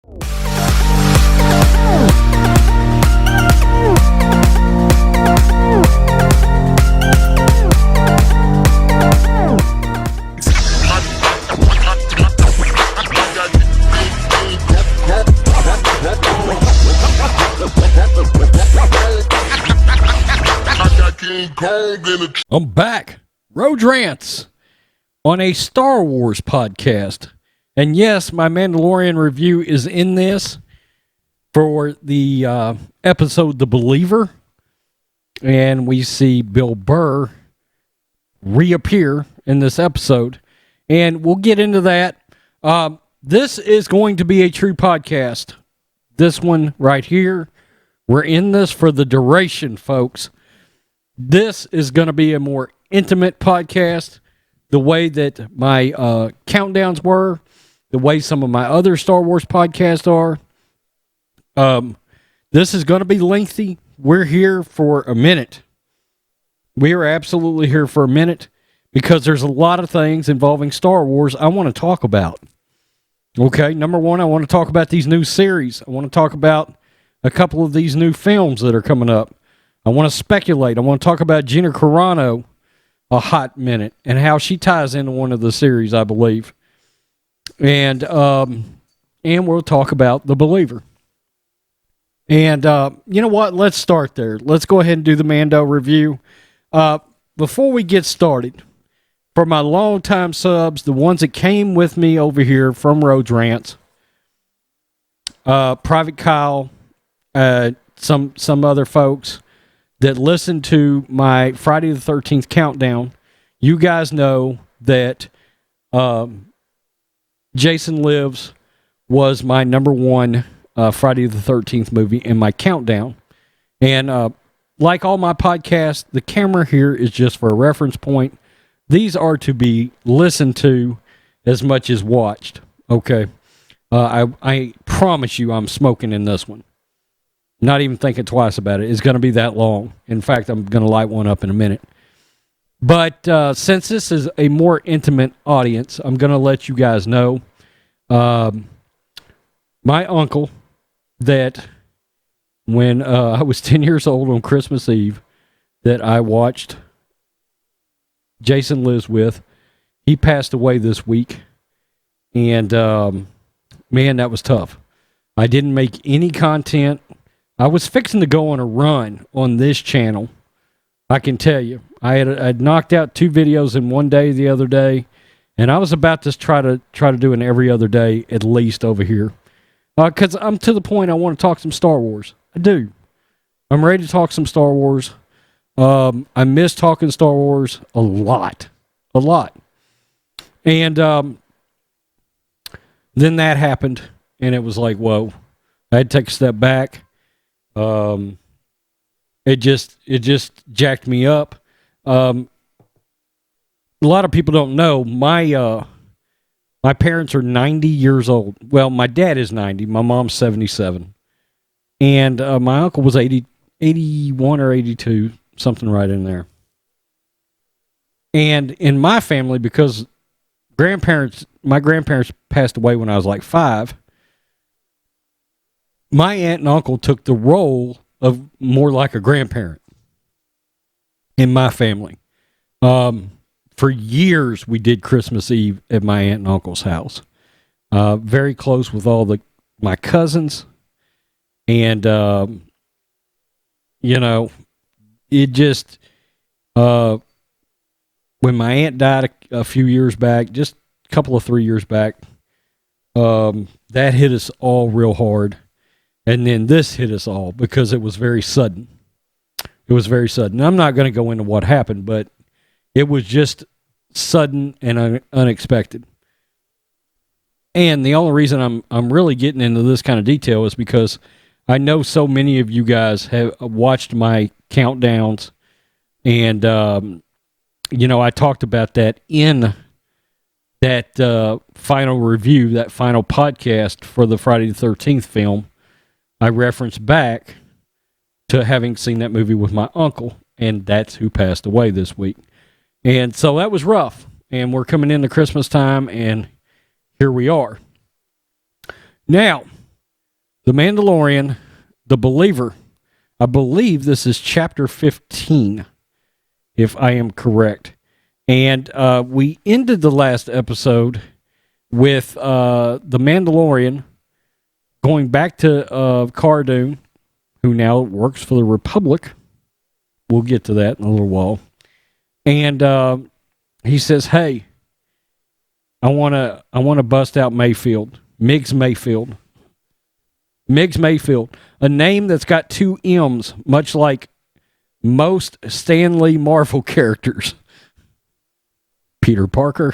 I'm back. Road Rants on a Star Wars podcast. And yes, my Mandalorian review is in this for the episode The Believer. And we see Bill Burr reappear in this episode. And we'll get into that. This is going to be a true podcast. This one right here. We're in this for the duration, folks. This is going to be a more intimate podcast, the way that my countdowns were, the way some of my other Star Wars podcasts are. This is going to be lengthy. We're here for a minute. We are absolutely here for a minute because there's a lot of things involving Star Wars I want to talk about. Okay, number one, I want to talk about these new series. I want to talk about a couple of these new films that are coming up. I want to speculate. I want to talk about Gina Carano a hot minute and how she ties into one of the series, I believe. And we'll talk about The Believer. And you know what? Let's start there. Let's go ahead and do the Mando review. Before we get started, for my longtime subs, the ones that came with me over here from Road Rants, Private Kyle, some other folks that listen to my Friday the 13th countdown, you guys know that Jason Lives was my number one Friday the 13th movie in my countdown. And like all my podcasts, the camera here is just for a reference point. These are to be listened to as much as watched. Okay. I promise you I'm smoking in this one. Not even thinking twice about it. It's going to be that long. In fact, I'm going to light one up in a minute. But since this is a more intimate audience, I'm going to let you guys know. My uncle, that when I was 10 years old on Christmas Eve, that I watched Jason Lives with, he passed away this week. And, man, that was tough. I didn't make any content. I was fixing to go on a run on this channel. I can tell you. I'd knocked out 2 videos in one day the other day, and I was about to try to do an every other day at least over here. Because I'm to the point I want to talk some Star Wars. I do. I'm ready to talk some Star Wars. I miss talking Star Wars a lot. A lot. And then that happened, and it was like, whoa. I had to take a step back. It just jacked me up. A lot of people don't know my parents are 90 years old. Well, my dad is 90. My mom's 77. And my uncle was 81 or 82, something right in there. And in my family, because my grandparents passed away when I was like 5, my aunt and uncle took the role of more like a grandparent in my family. For years, we did Christmas Eve at my aunt and uncle's house. Very close with all my cousins. And, it just, when my aunt died a few years back, just a couple of 3 years back, that hit us all real hard. And then this hit us all because it was very sudden. It was very sudden. I'm not going to go into what happened, but it was just sudden and unexpected. And the only reason I'm really getting into this kind of detail is because I know so many of you guys have watched my countdowns, and I talked about that in that final review, that final podcast for the Friday the 13th film. I referenced back to having seen that movie with my uncle, and that's who passed away this week. And so that was rough. And we're coming into Christmas time, and here we are. Now, The Mandalorian, The Believer. I believe this is chapter 15, if I am correct. And we ended the last episode with the Mandalorian going back to Cara Dune, who now works for the Republic. We'll get to that in a little while. And he says, "Hey, I wanna bust out Mayfield, Miggs Mayfield, a name that's got two M's, much like most Stan Lee Marvel characters. Peter Parker."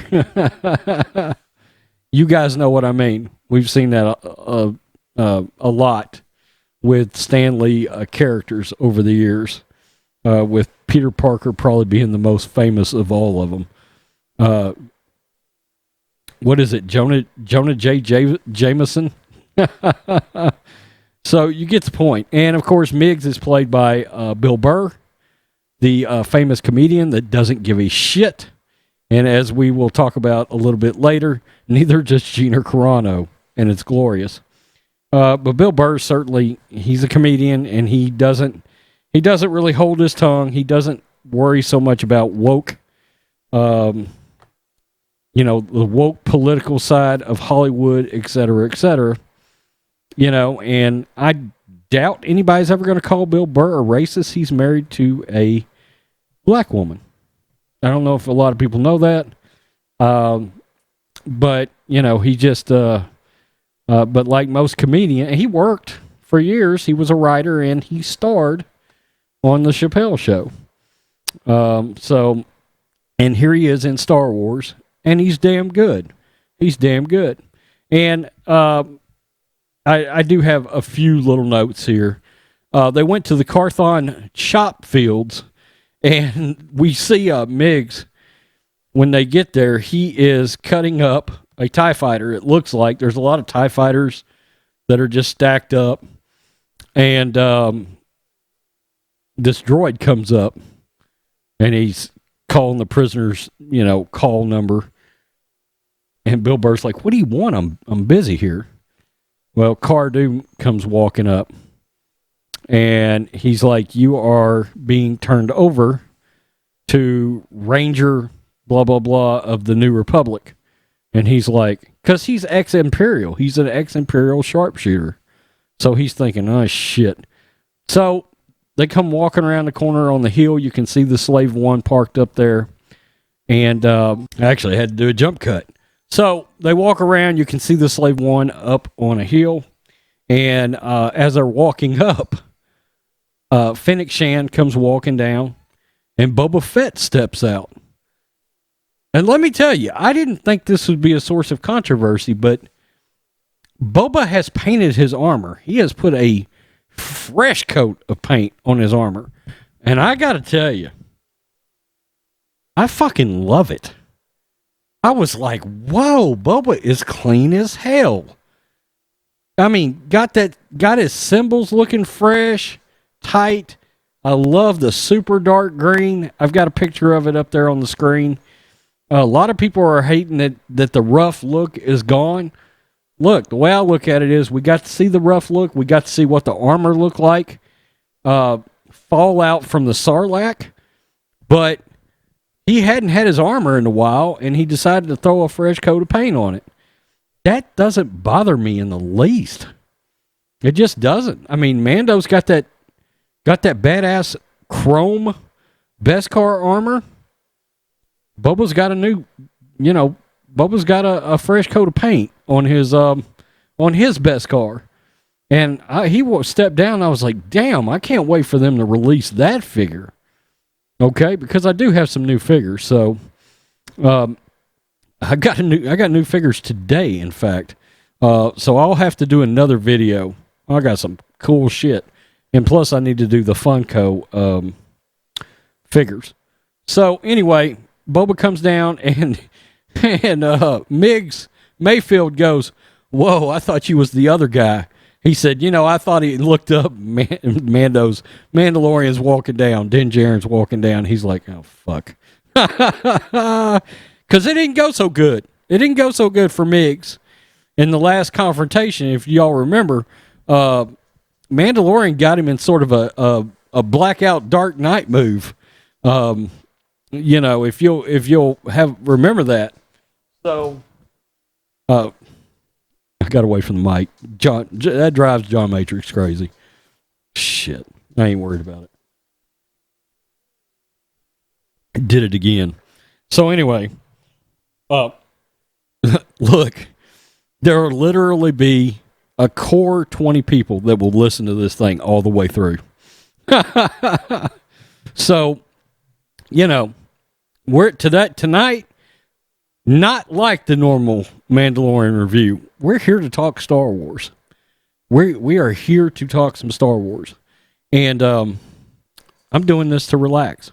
You guys know what I mean. We've seen that a lot with Stan Lee characters over the years, with Peter Parker probably being the most famous of all of them. What is it? Jonah J. Jameson? So you get the point. And, of course, Miggs is played by Bill Burr, the famous comedian that doesn't give a shit. And as we will talk about a little bit later, neither does Gina Carano, and it's glorious. But Bill Burr, certainly, he's a comedian, and he doesn't really hold his tongue. He doesn't worry so much about woke, the woke political side of Hollywood, et cetera, et cetera. And I doubt anybody's ever going to call Bill Burr a racist. He's married to a black woman. I don't know if a lot of people know that. But, he just, but like most comedians, he worked for years. He was a writer and he starred on the Chappelle Show. And here he is in Star Wars, and he's damn good. And, I do have a few little notes here. They went to the Carthon chop fields, and we see Miggs, when they get there, he is cutting up a TIE fighter. It looks like there's a lot of TIE fighters that are just stacked up. And this droid comes up, and he's calling the prisoner's, call number. And Bill Burr's like, "What do you want? I'm busy here." Well, Cara Dune comes walking up, and he's like, "You are being turned over to Ranger blah, blah, blah of the New Republic." And he's like, because he's ex-Imperial. He's an ex-Imperial sharpshooter. So he's thinking, oh, shit. So they come walking around the corner on the hill. You can see the Slave One parked up there. And actually, I had to do a jump cut. So they walk around. You can see the Slave One up on a hill. And as they're walking up, Fennec Shand comes walking down, and Boba Fett steps out. And let me tell you, I didn't think this would be a source of controversy, but Boba has painted his armor. He has put a fresh coat of paint on his armor. And I got to tell you, I fucking love it. I was like, whoa, Boba is clean as hell. I mean, got his symbols looking fresh, tight. I love the super dark green. I've got a picture of it up there on the screen. A lot of people are hating that the rough look is gone. Look, the way I look at it is we got to see the rough look. We got to see what the armor looked like. Fall out from the Sarlacc. But he hadn't had his armor in a while, and he decided to throw a fresh coat of paint on it. That doesn't bother me in the least. It just doesn't. I mean, Mando's got that badass chrome Beskar armor. Boba's got Boba's got a fresh coat of paint on his Beskar. And he stepped down, and I was like, damn, I can't wait for them to release that figure. Okay, because I do have some new figures. So I got new figures today, in fact. So I'll have to do another video. I got some cool shit. And plus I need to do the Funko figures. So anyway, Boba comes down, and Miggs Mayfield goes, "Whoa, I thought you was the other guy." He said, I thought he looked up Mandalorian's walking down, Din Djarin's walking down. He's like, oh, fuck. Because it didn't go so good. It didn't go so good for Miggs in the last confrontation. If y'all remember, Mandalorian got him in sort of a blackout Dark Knight move. If you'll remember that. So, I got away from the mic. That drives John Matrix crazy. Shit, I ain't worried about it. I did it again. So anyway, look, there will literally be a core 20 people that will listen to this thing all the way through. So, we're tonight, not like the normal Mandalorian review. We're here to talk Star Wars. We are here to talk some Star Wars. And I'm doing this to relax.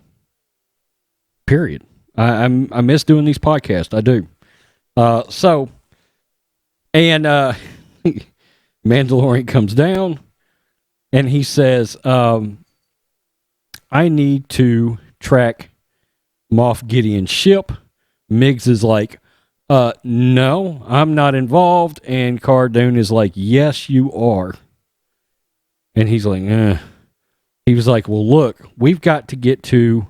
Period. I miss doing these podcasts. I do. Mandalorian comes down and he says, I need to track Moff Gideon's ship. Miggs is like, no, I'm not involved. And Cara Dune is like, yes, you are. And he's like, He was like, well, look, we've got to get to,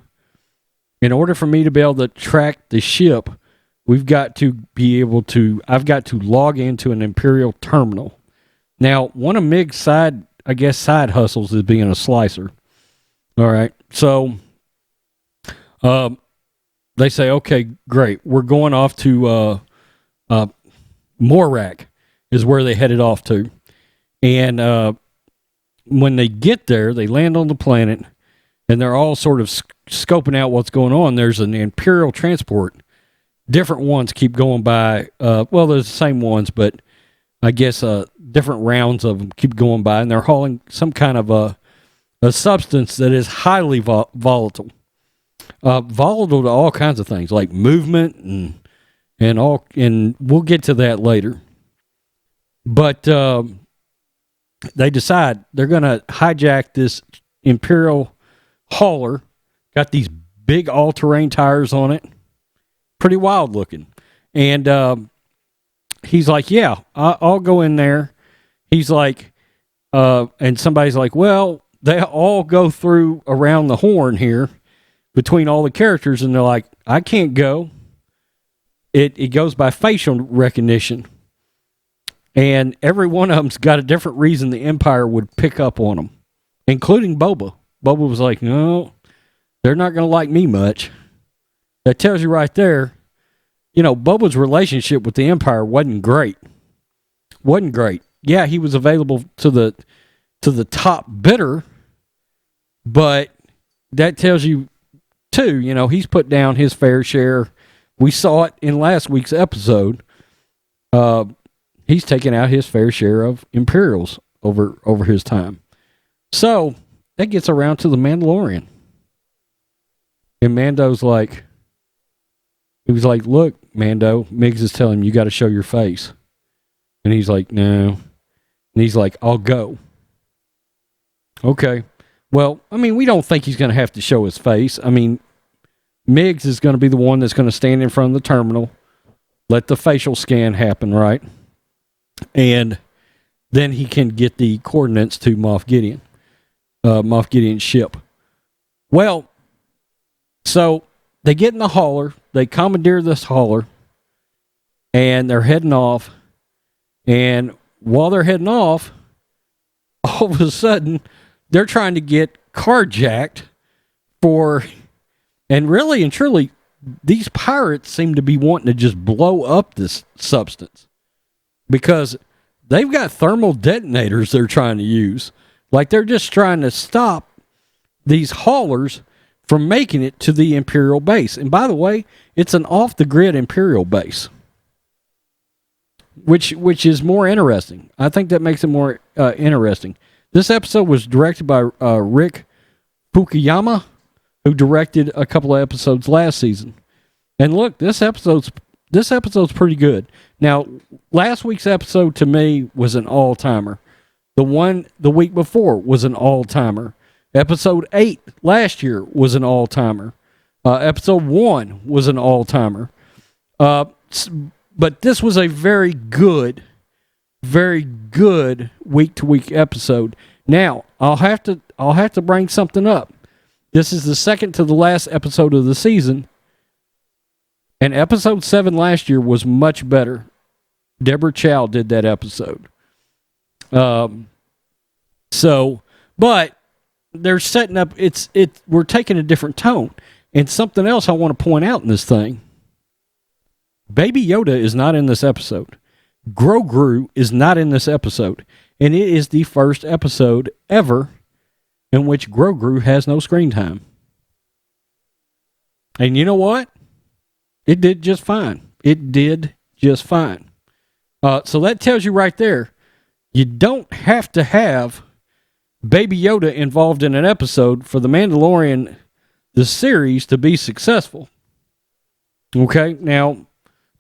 in order for me to be able to track the ship, I've got to log into an Imperial terminal. Now, one of Mig's side hustles is being a slicer. All right. So, they say, okay, great. We're going off to, Morak is where they headed off to. And, when they get there, they land on the planet and they're all sort of scoping out what's going on. There's an Imperial transport. Different ones keep going by. There's the same ones, but I guess different rounds of them keep going by, and they're hauling some kind of a substance that is highly volatile. Volatile to all kinds of things, like movement and we'll get to that later. But they decide they're going to hijack this Imperial hauler. Got these big all-terrain tires on it. Pretty wild looking. And he's like, yeah, I'll go in there. He's like, and somebody's like, well, they all go through around the horn here between all the characters. And they're like, I can't go. It goes by facial recognition. And every one of them's got a different reason the Empire would pick up on them, including Boba. Boba was like, no, they're not going to like me much. That tells you right there, Boba's relationship with the Empire wasn't great. Yeah, he was available to the top bidder, but that tells you, too, he's put down his fair share. We saw it in last week's episode. He's taken out his fair share of Imperials over his time. So, that gets around to the Mandalorian. And Mando's like, he was like, look, Mando, Miggs is telling him, you got to show your face. And he's like, no. And he's like, I'll go. Okay. Well, we don't think he's going to have to show his face. Miggs is going to be the one that's going to stand in front of the terminal, let the facial scan happen, right? And then he can get the coordinates to Moff Gideon's ship. Well, so they get in the hauler, they commandeer this hauler, and they're heading off. And while they're heading off, all of a sudden, they're trying to get carjacked and really and truly, these pirates seem to be wanting to just blow up this substance because they've got thermal detonators they're trying to use. Like they're just trying to stop these haulers from making it to the Imperial base. And by the way, it's an off-the-grid Imperial base, which is more interesting. I think that makes it more interesting. This episode was directed by Rick Fukuyama, who directed a couple of episodes last season. And look, this episode's pretty good. Now, last week's episode to me was an all-timer. The one the week before was an all-timer. Episode 8 last year was an all-timer. Episode 1 was an all-timer. But this was a very good very good week to week episode. Now, I'll have to bring something up. This is the second to the last episode of the season, and episode 7 last year was much better. Deborah Chow did that episode. But they're setting up. We're taking a different tone, and something else I want to point out in this thing. Baby Yoda is not in this episode. Grogu is not in this episode. And it is the first episode ever in which Grogu has no screen time. And you know what? It did just fine. It did just fine. So that tells you right there, you don't have to have Baby Yoda involved in an episode for The Mandalorian, the series, to be successful. Okay? Now,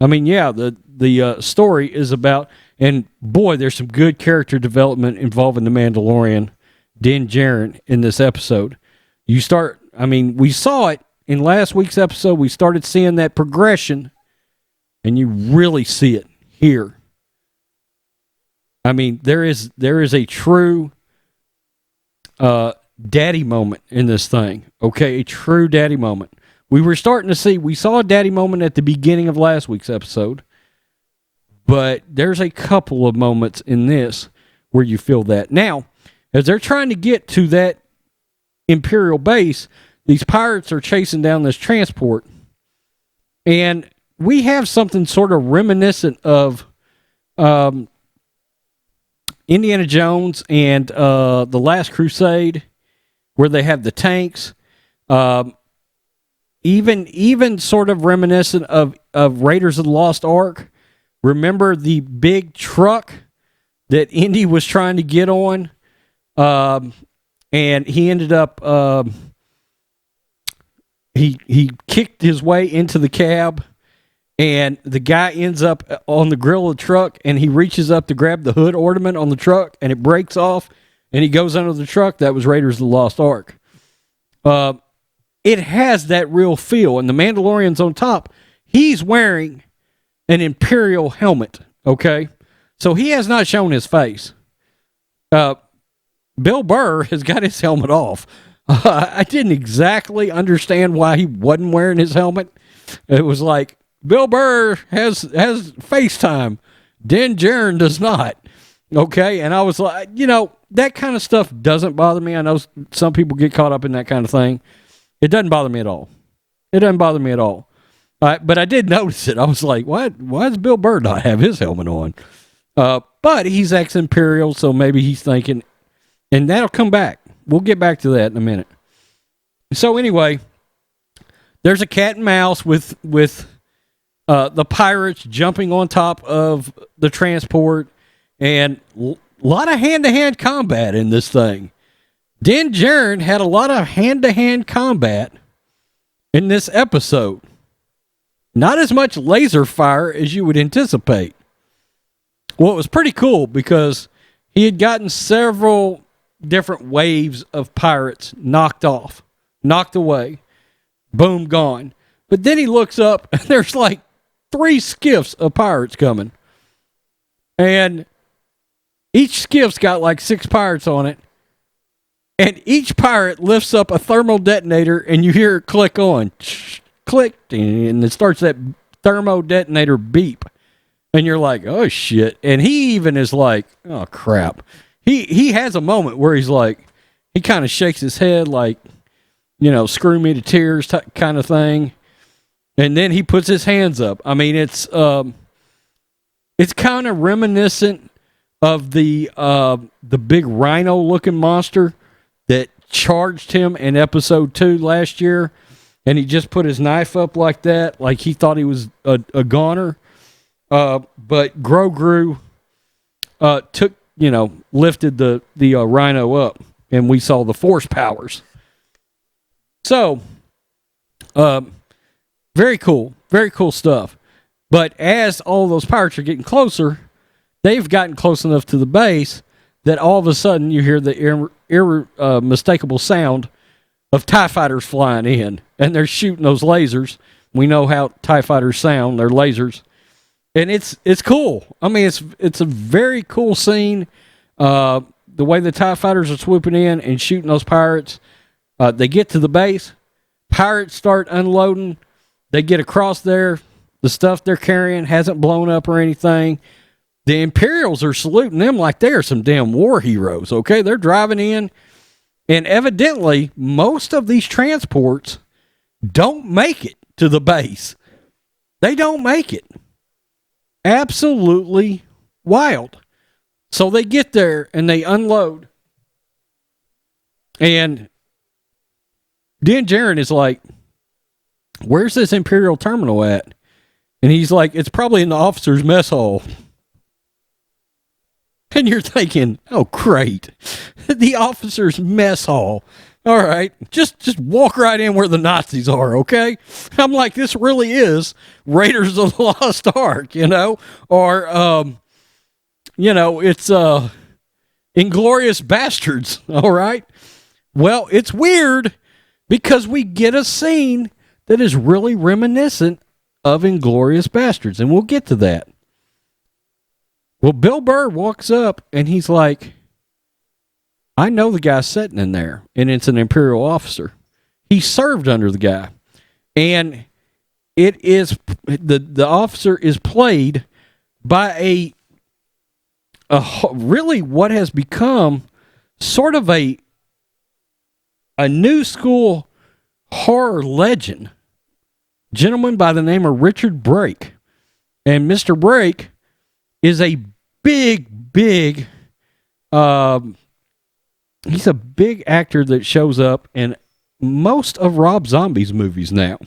I mean, yeah, the story is about, and boy, there's some good character development involving the Mandalorian, Din Djarin, in this episode. We saw it in last week's episode. We started seeing that progression, and you really see it here. I mean, there is a true daddy moment in this thing. Okay, a true daddy moment. We saw a daddy moment at the beginning of last week's episode, but there's a couple of moments in this where you feel that. Now, as they're trying to get to that Imperial base, these pirates are chasing down this transport, and we have something sort of reminiscent of Indiana Jones and The Last Crusade, where they have the tanks. Even sort of reminiscent of Raiders of the Lost Ark. Remember the big truck that Indy was trying to get on? And he ended up... He kicked his way into the cab, and the guy ends up on the grill of the truck, and he reaches up to grab the hood ornament on the truck, and it breaks off, and he goes under the truck. That was Raiders of the Lost Ark. It has that real feel, and the Mandalorian's on top. He's wearing an Imperial helmet, okay? So he has not shown his face. Bill Burr has got his helmet off. I didn't exactly understand why he wasn't wearing his helmet. It was like, Bill Burr has FaceTime. Din Djarin does not. Okay? And I was like, that kind of stuff doesn't bother me. I know some people get caught up in that kind of thing. It doesn't bother me at all. It doesn't bother me at all. But I did notice it. I was like, why does Bill Burr not have his helmet on? But he's ex-Imperial, so maybe he's thinking, and that'll come back. We'll get back to that in a minute. So anyway, there's a cat and mouse with the pirates jumping on top of the transport, and a lot of hand-to-hand combat in this thing. Din Djarin had a lot of hand-to-hand combat in this episode. Not as much laser fire as you would anticipate. Well, it was pretty cool because he had gotten several different waves of pirates knocked away. Boom, gone. But then he looks up, and there's like 3 skiffs of pirates coming. And each skiff's got like 6 pirates on it. And each pirate lifts up a thermal detonator, and you hear it click on. Click, and it starts that thermo detonator beep. And you're like, oh, shit. And he even is like, oh, crap. He has a moment where he's like, he kind of shakes his head like, screw me to tears kind of thing. And then he puts his hands up. I mean, it's kind of reminiscent of the big rhino-looking monster that charged him in episode 2 last year, and he just put his knife up like that, like he thought he was a goner. But Grogu lifted the rhino up, and we saw the force powers. So, very cool stuff. But as all those pirates are getting closer, they've gotten close enough to the base that all of a sudden you hear the unmistakable sound of TIE fighters flying in, and they're shooting those lasers. We know how TIE fighters sound. They're lasers. And it's cool. I mean, it's a very cool scene. The way the TIE fighters are swooping in and shooting those pirates. They get to the base. Pirates start unloading. They get across there. The stuff they're carrying hasn't blown up or anything. The Imperials are saluting them like they are some damn war heroes, okay? They're driving in. And evidently, most of these transports don't make it to the base. They don't make it. Absolutely wild. So they get there and they unload. And Din Djarin is like, where's this Imperial terminal at? And he's like, it's probably in the officer's mess hall. And you're thinking, oh, great. The officer's mess hall. All right. Just walk right in where the Nazis are, okay? I'm like, this really is Raiders of the Lost Ark, you know? Or, it's Inglourious Bastards, all right? Well, it's weird because we get a scene that is really reminiscent of Inglourious Bastards, and we'll get to that. Well, Bill Burr walks up, and he's like, I know the guy sitting in there, and it's an Imperial officer. He served under the guy. And it is, the officer is played by a really what has become sort of a new school horror legend. Gentleman by the name of Richard Brake. And Mr. Brake is a big he's a big actor that shows up in most of Rob Zombie's movies now.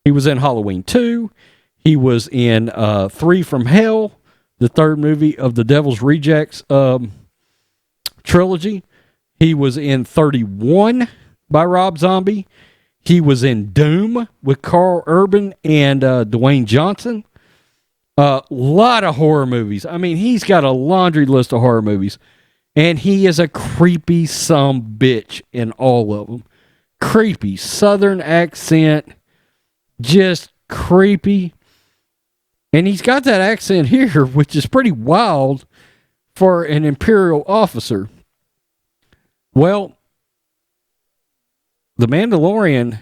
He was in Halloween 2. He was in 3 from Hell, the third movie of the Devil's Rejects trilogy. He was in 31 by Rob Zombie. He was in Doom with Carl Urban and Dwayne Johnson. A lot of horror movies. I mean, he's got a laundry list of horror movies. And he is a creepy sumbitch in all of them. Creepy. Southern accent. Just creepy. And he's got that accent here, which is pretty wild for an Imperial officer. Well, the Mandalorian,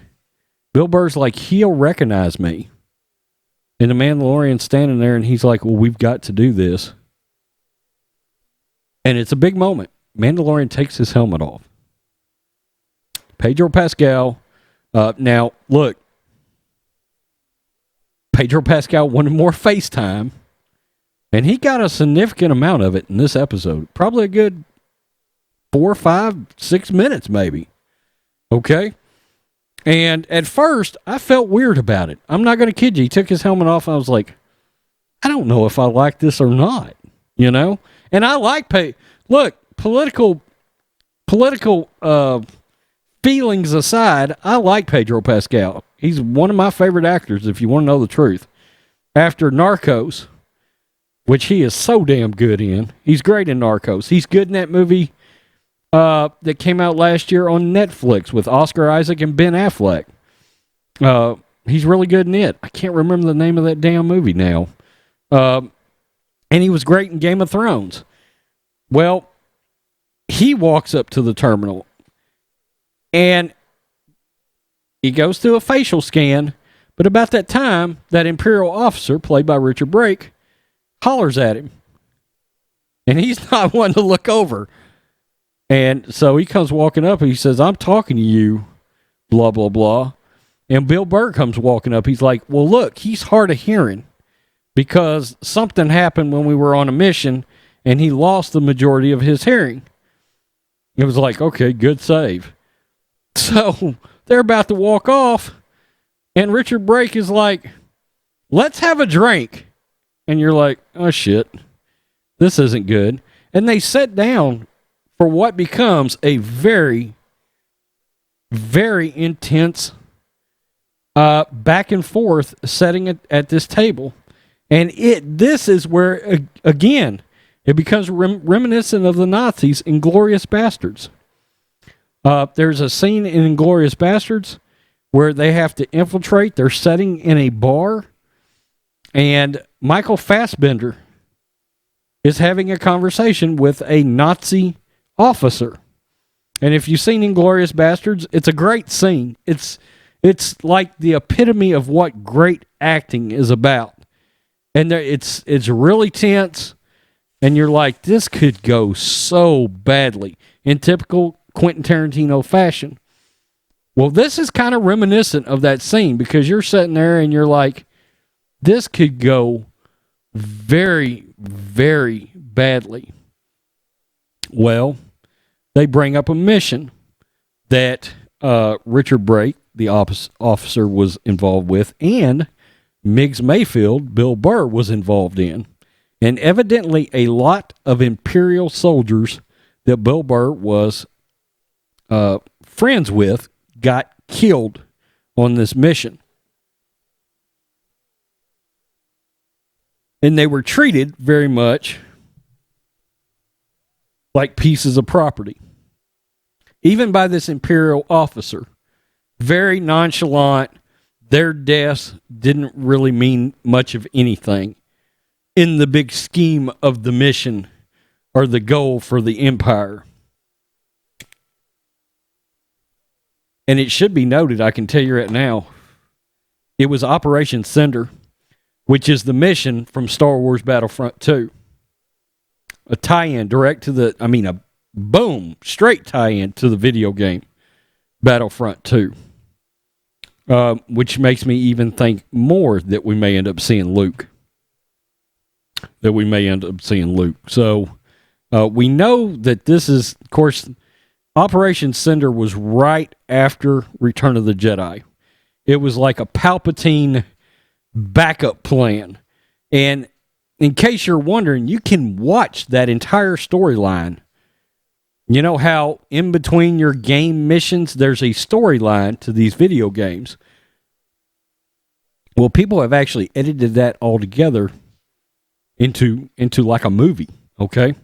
Bill Burr's like, he'll recognize me. And the Mandalorian's standing there and he's like, well, we've got to do this. And it's a big moment. Mandalorian takes his helmet off. Pedro Pascal. Now, look. Pedro Pascal wanted more FaceTime. And he got a significant amount of it in this episode. Probably a good 4, 5, 6 minutes maybe. Okay? And at first, I felt weird about it. I'm not going to kid you. He took his helmet off, and I was like, I don't know if I like this or not. You know? And I like look, political feelings aside, I like Pedro Pascal. He's one of my favorite actors, if you want to know the truth. After Narcos, which he is so damn good in. He's great in Narcos. He's good in that movie that came out last year on Netflix with Oscar Isaac and Ben Affleck. He's really good in it. I can't remember the name of that damn movie now. And he was great in Game of Thrones. Well, he walks up to the terminal and he goes through a facial scan, but about that time, that Imperial officer, played by Richard Brake, hollers at him. And he's not one to look over. And so he comes walking up and he says, I'm talking to you, blah, blah, blah. And Bill Burr comes walking up. He's like, well, look, he's hard of hearing because something happened when we were on a mission and he lost the majority of his hearing. It was like, okay, good save. So they're about to walk off and Richard Brake is like, let's have a drink. And you're like, oh shit, this isn't good. And they sit down for what becomes a very, very intense back and forth setting at this table. And this is where, again, it becomes reminiscent of the Nazis in Inglourious Bastards. There's a scene in Inglourious Bastards where they have to infiltrate. They're sitting in a bar, And Michael Fassbender is having a conversation with a Nazi officer. And if you've seen Inglourious Bastards, it's a great scene. It's like the epitome of what great acting is about. And it's really tense, and you're like, this could go so badly in typical Quentin Tarantino fashion. Well, this is kind of reminiscent of that scene, because you're sitting there and you're like, this could go very, very badly. Well, they bring up a mission that Richard Brake, the officer, was involved with, and Miggs Mayfield, Bill Burr, was involved in. And evidently a lot of Imperial soldiers that Bill Burr was friends with got killed on this mission. And they were treated very much like pieces of property. Even by this Imperial officer. Very nonchalant. Their deaths didn't really mean much of anything in the big scheme of the mission or the goal for the Empire. And it should be noted, I can tell you right now, it was Operation Cinder, which is the mission from Star Wars Battlefront 2. A tie-in direct to a straight tie-in to the video game Battlefront 2. Which makes me even think more that we may end up seeing Luke. So, we know that this is, of course, Operation Cinder was right after Return of the Jedi. It was like a Palpatine backup plan. And in case you're wondering, you can watch that entire storyline. You know how in between your game missions, there's a storyline to these video games. Well, people have actually edited that all together into like a movie, okay?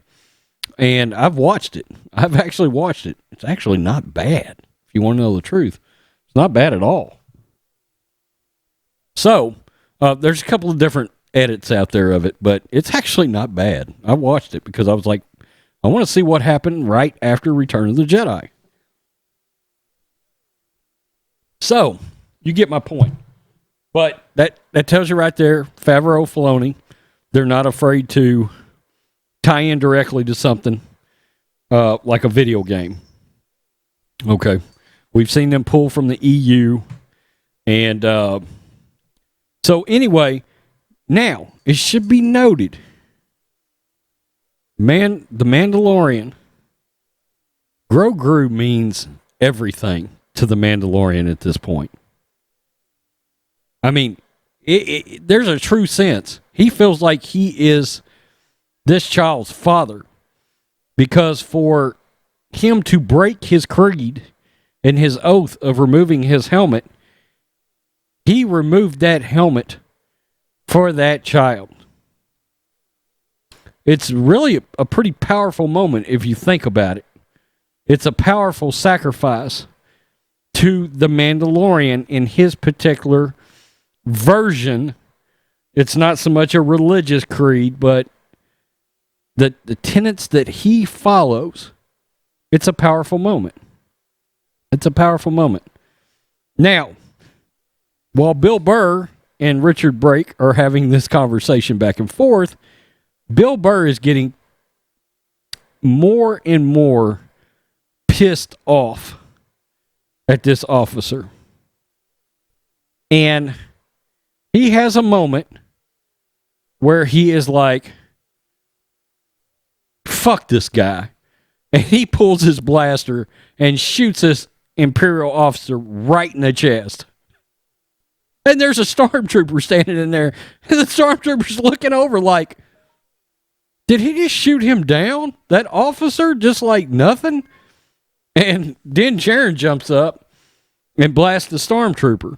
And I've watched it. I've actually watched it. It's actually not bad, if you want to know the truth. It's not bad at all. So, there's a couple of different edits out there of it, but it's actually not bad. I watched it because I was like, I want to see what happened right after Return of the Jedi. So, you get my point. But that tells you right there, Favreau, Filoni, they're not afraid to tie in directly to something like a video game. Okay. We've seen them pull from the EU. And so anyway, now, it should be noted, the Mandalorian, Grogu means everything to the Mandalorian at this point. I mean, there's a true sense. He feels like he is this child's father, because for him to break his creed and his oath of removing his helmet, he removed that helmet for that child. It's really a pretty powerful moment if you think about it. It's a powerful sacrifice to the Mandalorian in his particular version. It's not so much a religious creed, but the tenets that he follows. It's a powerful moment. It's a powerful moment. Now, while Bill Burr and Richard Brake are having this conversation back and forth, Bill Burr is getting more and more pissed off at this officer. And he has a moment where he is like, fuck this guy. And he pulls his blaster and shoots this Imperial officer right in the chest. And there's a stormtrooper standing in there. And the stormtrooper's looking over like, did he just shoot him down? That officer just like nothing? And Din Djarin jumps up and blasts the stormtrooper.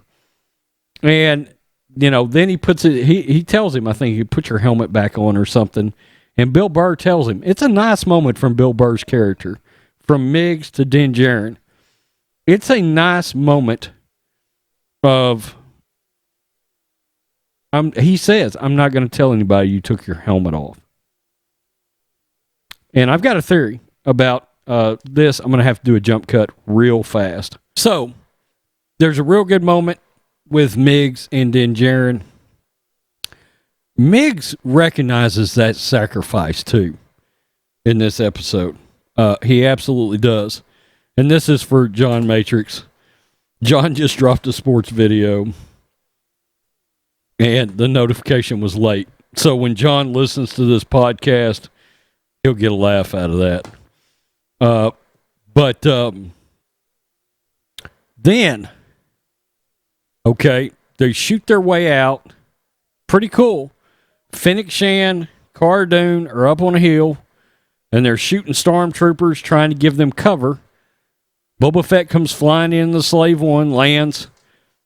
And, then he puts it, he tells him, I think, you put your helmet back on or something. And Bill Burr tells him. It's a nice moment from Bill Burr's character. From Miggs to Din Djarin. It's a nice moment of He says, I'm not going to tell anybody you took your helmet off. And I've got a theory about this. I'm going to have to do a jump cut real fast. So, there's a real good moment with Miggs and Din Djarin. Miggs recognizes that sacrifice, too, in this episode. He absolutely does. And this is for John Matrix. John just dropped a sports video, and the notification was late. So when John listens to this podcast, he'll get a laugh out of that. But then, okay, they shoot their way out. Pretty cool. Fennec Shan, Cara Dune are up on a hill, and they're shooting stormtroopers, trying to give them cover. Boba Fett comes flying in the Slave One, lands.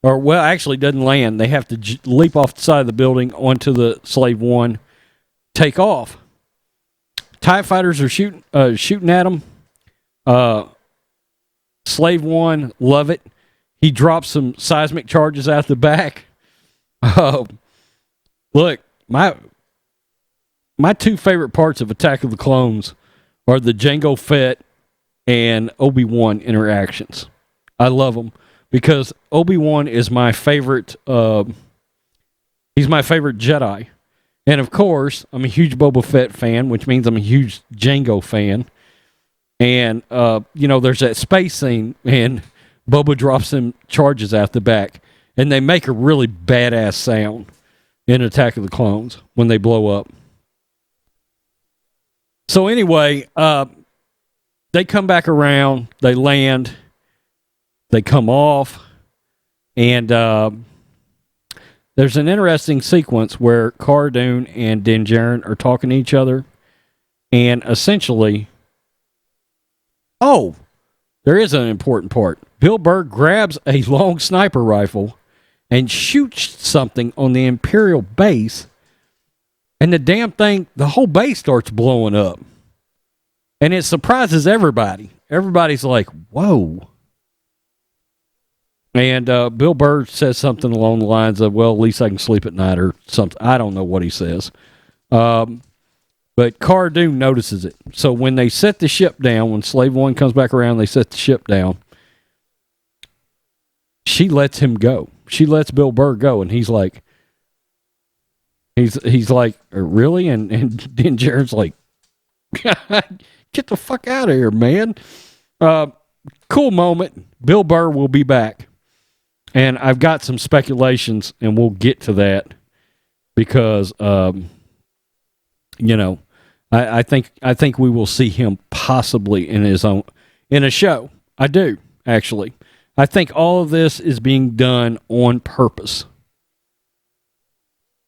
Or, well, actually doesn't land. They have to leap off the side of the building onto the Slave One, take off. TIE fighters are shooting at them. Slave One, love it. He drops some seismic charges out the back. Look, my two favorite parts of Attack of the Clones are the Jango Fett and Obi-Wan interactions. I love them because Obi-Wan is my favorite. He's my favorite Jedi. And of course, I'm a huge Boba Fett fan, which means I'm a huge Jango fan. And, there's that space scene, and Boba drops some charges out the back. And they make a really badass sound in Attack of the Clones when they blow up. So anyway, they come back around, they land, they come off, and there's an interesting sequence where Cara Dune and Din Djarin are talking to each other, and essentially, there is an important part. Bill Burr grabs a long sniper rifle and shoots something on the Imperial base, and the whole base starts blowing up. And it surprises everybody. Everybody's like, whoa. And Bill Burr says something along the lines of, well, at least I can sleep at night or something. I don't know what he says. But Cara Dune notices it. So when they set the ship down, when Slave One comes back around, they set the ship down. She lets him go. She lets Bill Burr go. And he's like, really? And Din Djarin's like, get the fuck out of here, man. Cool moment. Bill Burr will be back. And I've got some speculations, and we'll get to that because, I think we will see him possibly in a show. I do, actually. I think all of this is being done on purpose.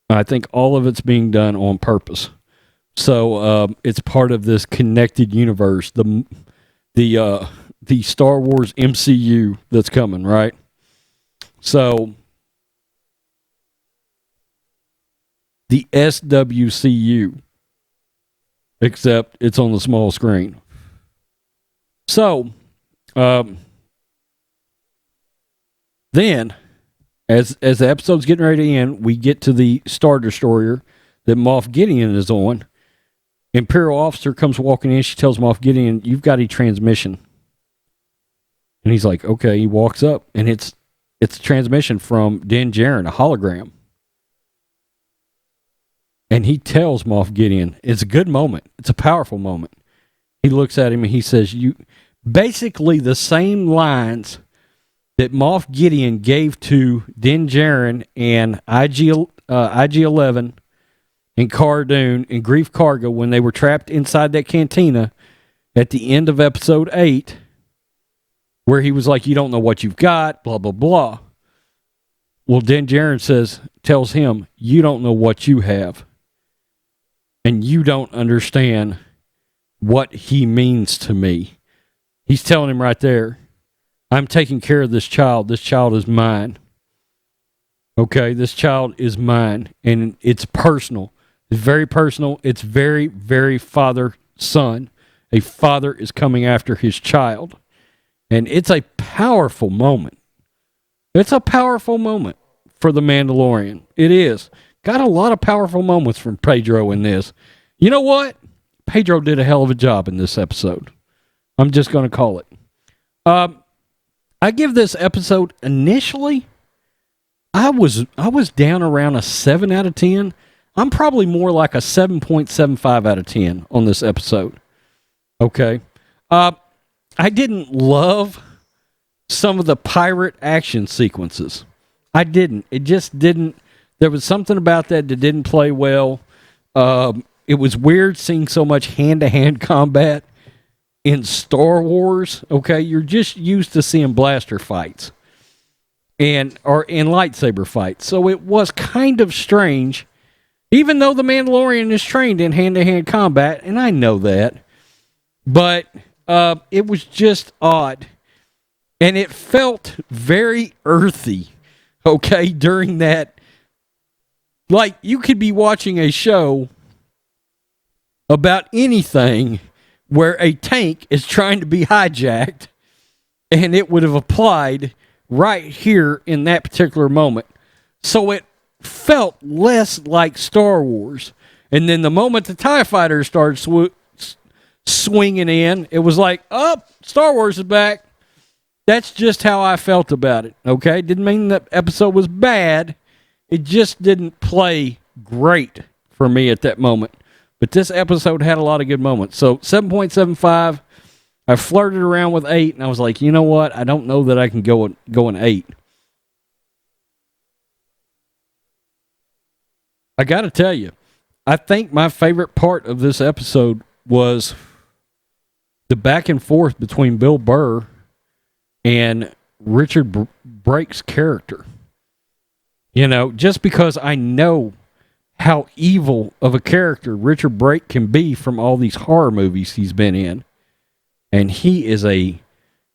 I think all of it's being done on purpose. So it's part of this connected universe, the Star Wars MCU that's coming, right? So the SWCU, except it's on the small screen. So then, as the episode's getting ready to end, we get to the Star Destroyer that Moff Gideon is on. Imperial officer comes walking in. She tells Moff Gideon, "You've got a transmission." And he's like, "Okay." He walks up, and it's a transmission from Din Djarin, a hologram. And he tells Moff Gideon, it's a good moment. It's a powerful moment. He looks at him and he says, "You basically the same lines that Moff Gideon gave to Din Djarin and IG-11 and Cara Dune and Grief Karga when they were trapped inside that cantina at the end of episode 8, where he was like, you don't know what you've got, blah, blah, blah. Well, Din Djarin tells him, you don't know what you have. And you don't understand what he means to me. He's telling him right there, I'm taking care of this child. This child is mine. Okay, this child is mine. And it's personal. It's very personal. It's very, very father-son. A father is coming after his child. And it's a powerful moment. It's a powerful moment for The Mandalorian. It is. got a lot of powerful moments from Pedro in this. You know what? Pedro did a hell of a job in this episode. I'm just going to call it. I give this episode initially, I was down around a 7 out of 10. I'm probably more like a 7.75 out of 10 on this episode. Okay. I didn't love some of the pirate action sequences. I didn't. It just didn't. There was something about that didn't play well. It was weird seeing so much hand-to-hand combat in Star Wars. Okay, you're just used to seeing blaster fights or in lightsaber fights. So it was kind of strange, even though the Mandalorian is trained in hand-to-hand combat, and I know that. But it was just odd. And it felt very earthy, okay, during that. Like, you could be watching a show about anything where a tank is trying to be hijacked, and it would have applied right here in that particular moment. So it felt less like Star Wars. And then the moment the TIE fighters started swinging in, it was like, oh, Star Wars is back. That's just how I felt about it, okay? Didn't mean the episode was bad. It just didn't play great for me at that moment. But this episode had a lot of good moments. So 7.75. I flirted around with 8, and I was like, you know what? I don't know that I can go an 8. I got to tell you, I think my favorite part of this episode was the back and forth between Bill Burr and Richard Brake's character. You know, just because I know how evil of a character Richard Brake can be from all these horror movies he's been in. And he is a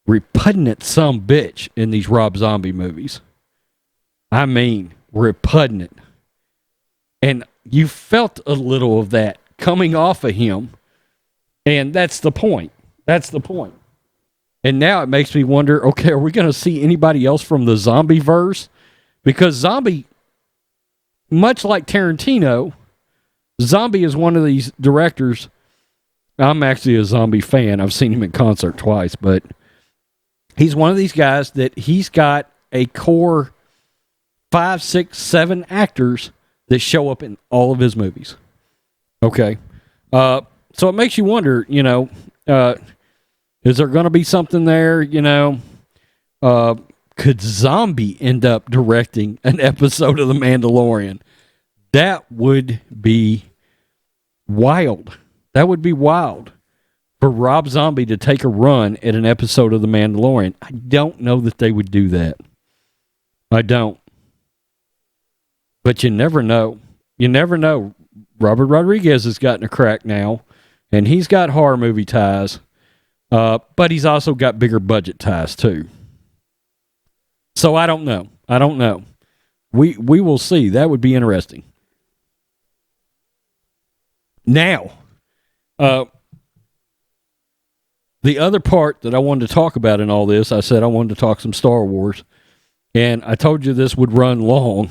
repugnant sumbitch in these Rob Zombie movies. I mean, repugnant. And you felt a little of that coming off of him. And that's the point. That's the point. And now it makes me wonder, okay, are we going to see anybody else from the zombie verse? Because Zombie, much like Tarantino, Zombie is one of these directors. I'm actually a Zombie fan. I've seen him in concert twice, but he's one of these guys that he's got a core 5, 6, 7 actors that show up in all of his movies. Okay. So it makes you wonder, you know, is there going to be something there, you know? Could Zombie end up directing an episode of The Mandalorian? That would be wild. That would be wild for Rob Zombie to take a run at an episode of The Mandalorian. I don't know that they would do that. I don't. But you never know. You never know. Robert Rodriguez has gotten a crack now, and he's got horror movie ties, but he's also got bigger budget ties too. So I don't know. I don't know. We will see. That would be interesting. Now, the other part that I wanted to talk about in all this, I said I wanted to talk some Star Wars, and I told you this would run long.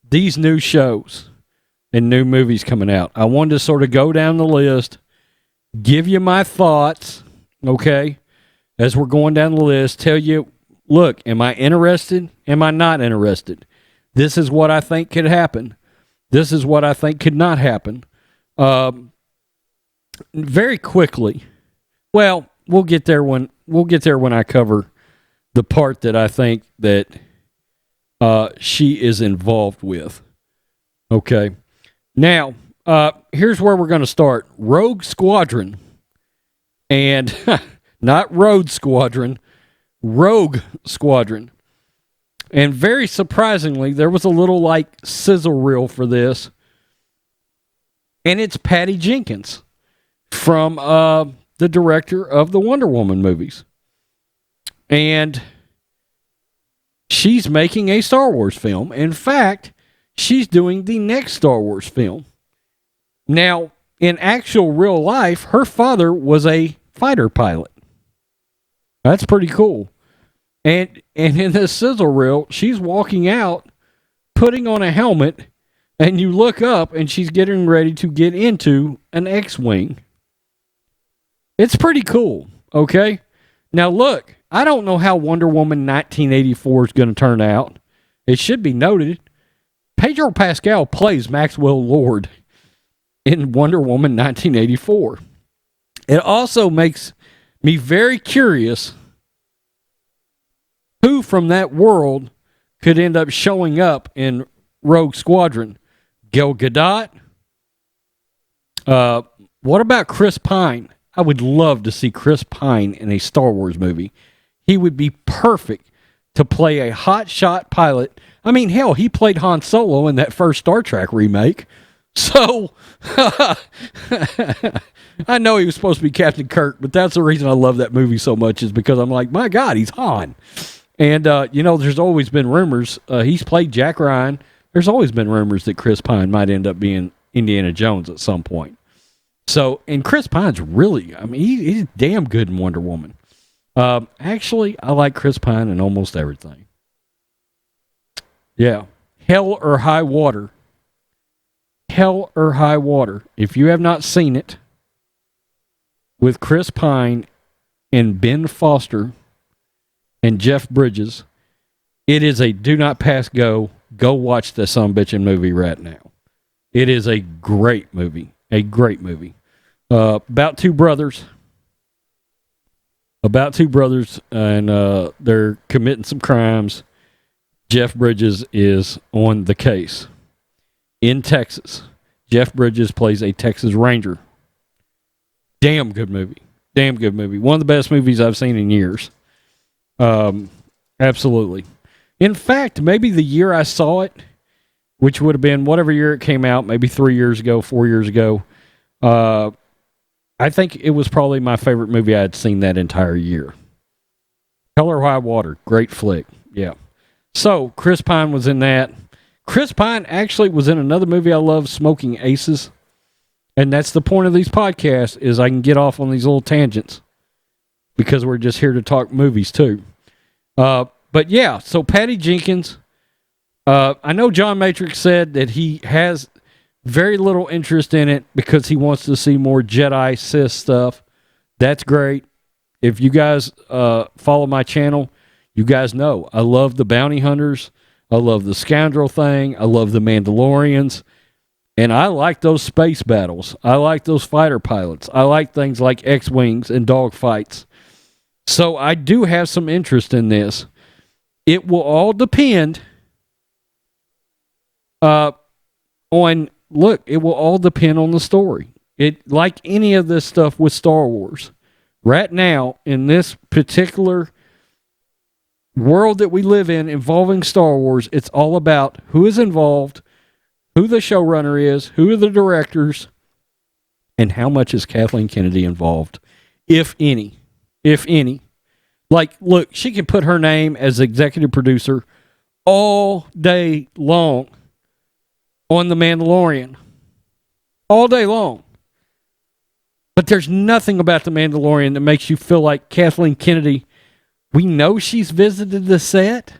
These new shows and new movies coming out, I wanted to sort of go down the list, give you my thoughts, okay, as we're going down the list, tell you, look, am I interested? Am I not interested? This is what I think could happen. This is what I think could not happen. Very quickly. Well, we'll get there when I cover the part that I think that she is involved with. Okay. Now, here's where we're going to start. Rogue Squadron. And not Road Squadron. Rogue Squadron. And very surprisingly, there was a little like sizzle reel for this. And it's Patty Jenkins from the director of the Wonder Woman movies. And she's making a Star Wars film. In fact, she's doing the next Star Wars film. Now, in actual real life, her father was a fighter pilot. That's pretty cool. And in this sizzle reel, she's walking out putting on a helmet, and you look up and she's getting ready to get into an X-Wing. It's pretty cool, okay? Now look, I don't know how Wonder Woman 1984 is going to turn out. It should be noted, Pedro Pascal plays Maxwell Lord in Wonder Woman 1984. It also makes me very curious who from that world could end up showing up in Rogue Squadron. Gal Gadot? What about Chris Pine? I would love to see Chris Pine in a Star Wars movie. He would be perfect to play a hotshot pilot. I mean, hell, he played Han Solo in that first Star Trek remake. So, I know he was supposed to be Captain Kirk, but that's the reason I love that movie so much, is because I'm like, my God, he's Han. And, there's always been rumors. He's played Jack Ryan. There's always been rumors that Chris Pine might end up being Indiana Jones at some point. So, and Chris Pine's really, he's damn good in Wonder Woman. Actually, I like Chris Pine in almost everything. Yeah. Hell or High Water. Hell or High Water. If you have not seen it, with Chris Pine and Ben Foster and Jeff Bridges, it is a do not pass go. Go watch the sumbitchin' movie right now. It is a great movie. A great movie. About two brothers. And they're committing some crimes. Jeff Bridges is on the case. In Texas. Jeff Bridges plays a Texas Ranger. Damn good movie. Damn good movie. One of the best movies I've seen in years. Absolutely. In fact, maybe the year I saw it, which would have been whatever year it came out, maybe 3 years ago, 4 years ago, I think it was probably my favorite movie I had seen that entire year. Hell or High Water. Great flick. Yeah. So, Chris Pine was in that. Chris Pine actually was in another movie I love, Smoking Aces. And that's the point of these podcasts, is I can get off on these little tangents, because we're just here to talk movies too. But yeah, so Patty Jenkins, I know John Matrix said that he has very little interest in it because he wants to see more Jedi Sith stuff. That's great. If you guys follow my channel, you guys know I love the bounty hunters. I love the scoundrel thing. I love the Mandalorians. And I like those space battles. I like those fighter pilots. I like things like X-Wings and dogfights. So I do have some interest in this. It will all depend it will all depend on the story. It, like any of this stuff with Star Wars, right now in this particular world that we live in involving Star Wars, it's all about who is involved, who the showrunner is, who are the directors, and how much is Kathleen Kennedy involved, if any. If any. Like, look, she can put her name as executive producer all day long on The Mandalorian. All day long. But there's nothing about The Mandalorian that makes you feel like Kathleen Kennedy. We know she's visited the set.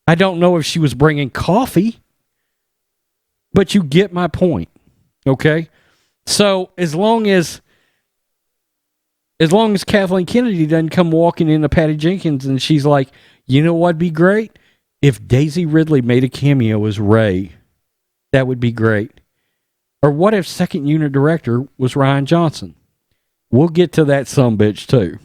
I don't know if she was bringing coffee. But you get my point. Okay? So, as long as Kathleen Kennedy doesn't come walking into Patty Jenkins and she's like, you know what'd be great? If Daisy Ridley made a cameo as Rey, that would be great. Or what if second unit director was Rian Johnson? We'll get to that sumbitch too.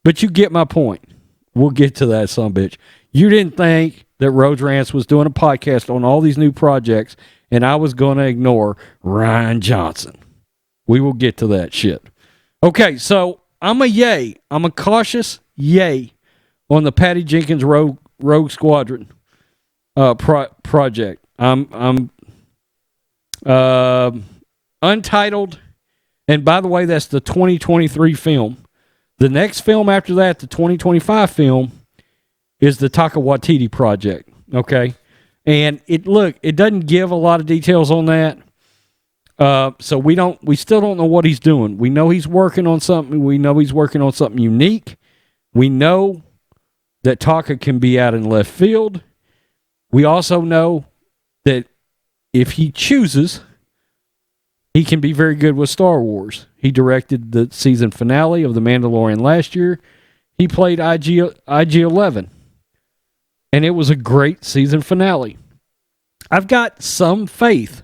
But you get my point. We'll get to that sumbitch. You didn't think that Rhodes Rants was doing a podcast on all these new projects and I was going to ignore Rian Johnson. We will get to that shit. Okay, so I'm a yay. I'm a cautious yay on the Patty Jenkins Rogue Squadron project. I'm Untitled, and by the way, that's the 2023 film. The next film after that, the 2025 film, is the Taika Waititi project. Okay, and it doesn't give a lot of details on that. So we still don't know what he's doing. We know he's working on something. We know he's working on something unique. We know that Taika can be out in left field. We also know that if he chooses, he can be very good with Star Wars. He directed the season finale of The Mandalorian last year. He played IG-11. And it was a great season finale. I've got some faith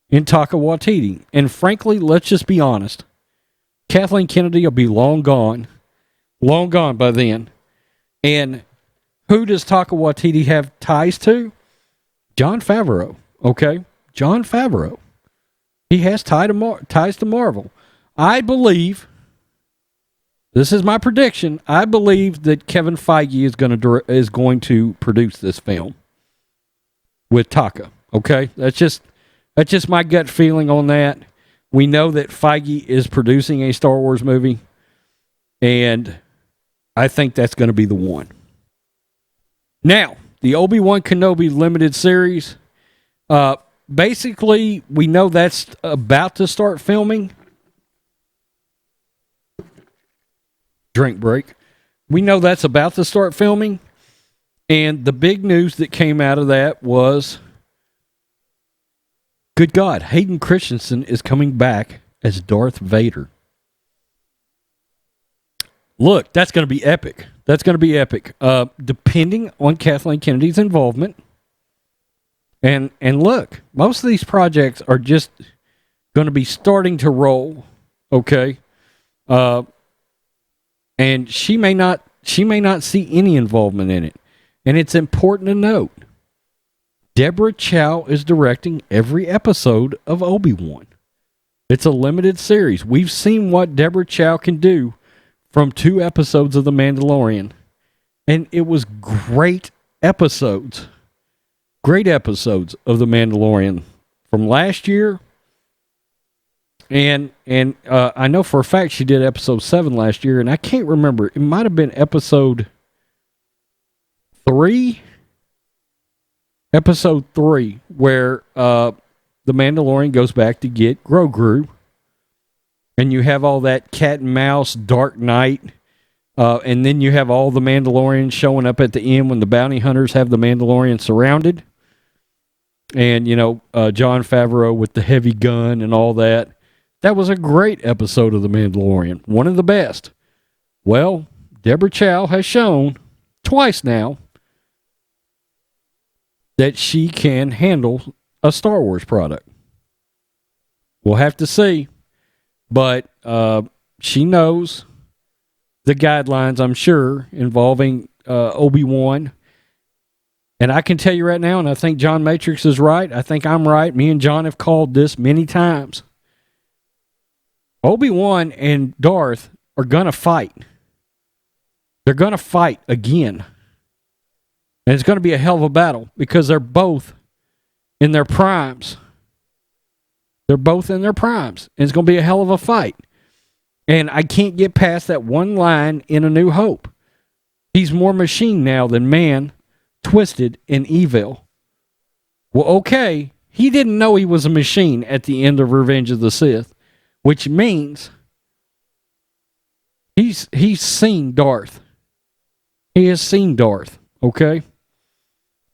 in Taika Waititi. And frankly, let's just be honest. Kathleen Kennedy will be long gone by then. And who does Taika Waititi have ties to? Jon Favreau. Okay? Jon Favreau. He has ties to Marvel. I believe, this is my prediction, I believe that Kevin Feige is going to produce this film with Taika. Okay? That's just my gut feeling on that. We know that Feige is producing a Star Wars movie, and I think that's going to be the one. Now, the Obi-Wan Kenobi limited series, basically, we know that's about to start filming. Drink break. We know that's about to start filming. And the big news that came out of that was, good God, Hayden Christensen is coming back as Darth Vader. Look, that's going to be epic. That's going to be epic. Depending on Kathleen Kennedy's involvement. And look, most of these projects are just going to be starting to roll. Okay? And she may not see any involvement in it. And it's important to note, Deborah Chow is directing every episode of Obi-Wan. It's a limited series. We've seen what Deborah Chow can do from 2 episodes of The Mandalorian. And it was great episodes. Great episodes of The Mandalorian from last year. And I know for a fact she did episode 7 last year, and I can't remember. It might have been episode 3. Episode 3, where the Mandalorian goes back to get Grogu. And you have all that cat and mouse, Dark Knight. And then you have all the Mandalorians showing up at the end when the bounty hunters have the Mandalorian surrounded. And, Jon Favreau with the heavy gun and all that. That was a great episode of The Mandalorian. One of the best. Well, Deborah Chow has shown twice now that she can handle a Star Wars product. We'll have to see. But she knows the guidelines, I'm sure, involving Obi-Wan. And I can tell you right now, and I think John Matrix is right. I think I'm right. Me and John have called this many times. Obi-Wan and Darth are going to fight. They're going to fight again. And it's going to be a hell of a battle because they're both in their primes. They're both in their primes. And it's going to be a hell of a fight. And I can't get past that one line in A New Hope. He's more machine now than man, twisted and evil. Well, okay. He didn't know he was a machine at the end of Revenge of the Sith. Which means he's seen Darth. He has seen Darth, okay?